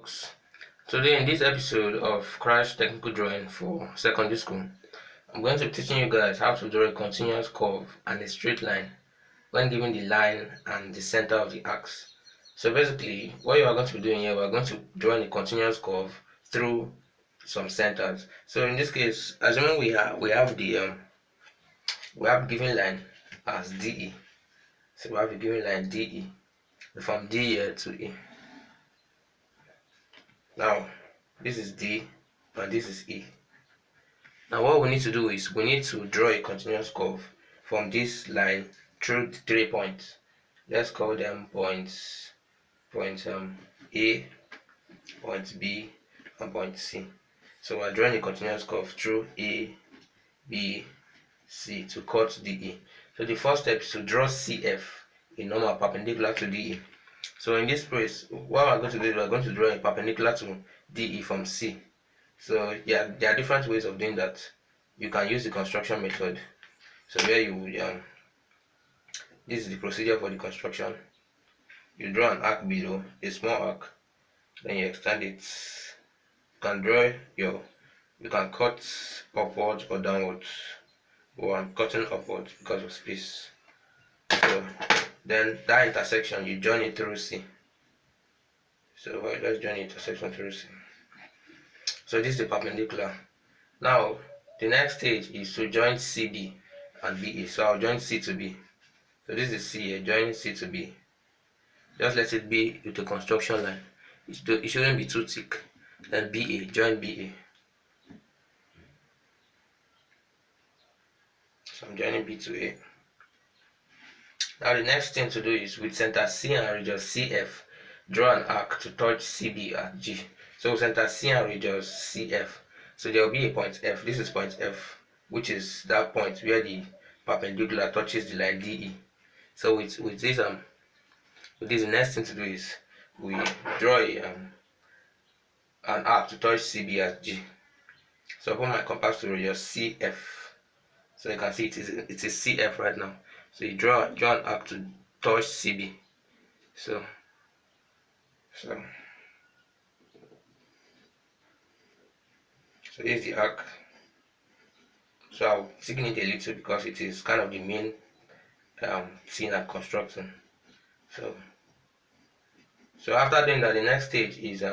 folks. Today in this episode of Crash Technical Drawing for Secondary School, I'm going to be teaching you guys how to draw a continuous curve and a straight line when given the line and the center of the axis. So basically, what you are going to be doing here, we're going to draw a continuous curve through some centers. So in this case, assuming we have given line as DE. So we have a given line DE from D here to E. Now this is D and this is E. Now what we need to do is we need to draw a continuous curve from this line through 3 points. Let's call them points A, point B, and point C. So we're drawing a continuous curve through A, B, C to cut DE. So the first step is to draw CF, a normal perpendicular to DE. So in this place, what we're going to do is we're going to draw a perpendicular to DE from C. So yeah, there are different ways of doing that. You can use the construction method. So where you this is the procedure for the construction. You draw an arc below, a small arc, then you extend it. You can cut upwards or downwards. Well, I'm cutting upwards because of space. So then that intersection, you join it through C. So let's join the intersection through C. So this is the perpendicular. Now the next stage is to join CB and BE. So I'll join C to B. So this is C here, join C to B. Just let it be with the construction line. It shouldn't be too thick. Then BA, join BA. So I'm joining B to A. Now the next thing to do is with center C and radius CF, draw an arc to touch CB at G. So center C and radius CF. So there will be a point F. This is point F, which is that point where the perpendicular touches the line DE. So with this the next thing to do is we draw an arc to touch CB at G. So I put my compass to radius CF. So you can see it is CF right now. So you draw an arc to touch CB. So this is the arc. So I'll thicken it a little because it is kind of the main thing I'm constructing. So after doing that, the next stage is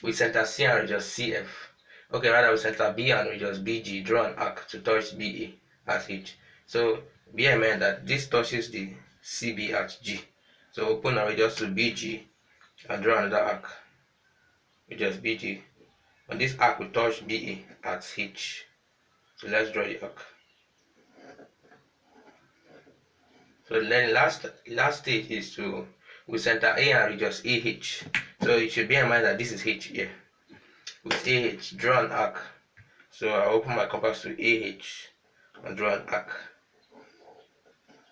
with center C and radius CF. Okay, rather with center B and radius BG, draw an arc to touch BA at H. So bear in mind that this touches the CB at G. So open a radius to BG and draw another arc, radius BG. And this arc will touch BA at H. So let's draw the arc. So then last stage is to with center A and radius AH. So you should bear in mind that this is H here. With AH, draw an arc. So I open my compass to AH and draw an arc.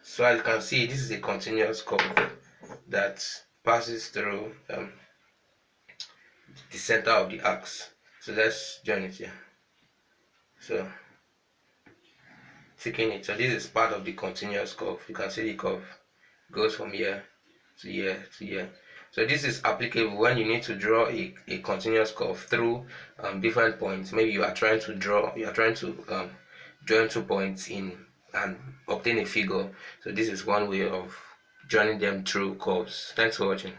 So as you can see, this is a continuous curve that passes through the center of the axis. So let's join it here. So thicken it. So this is part of the continuous curve. You can see the curve goes from here to here to here. So this is applicable when you need to draw a continuous curve through different points. Maybe you are trying to join 2 points in and obtain a figure. So this is one way of joining them through curves. Thanks for watching.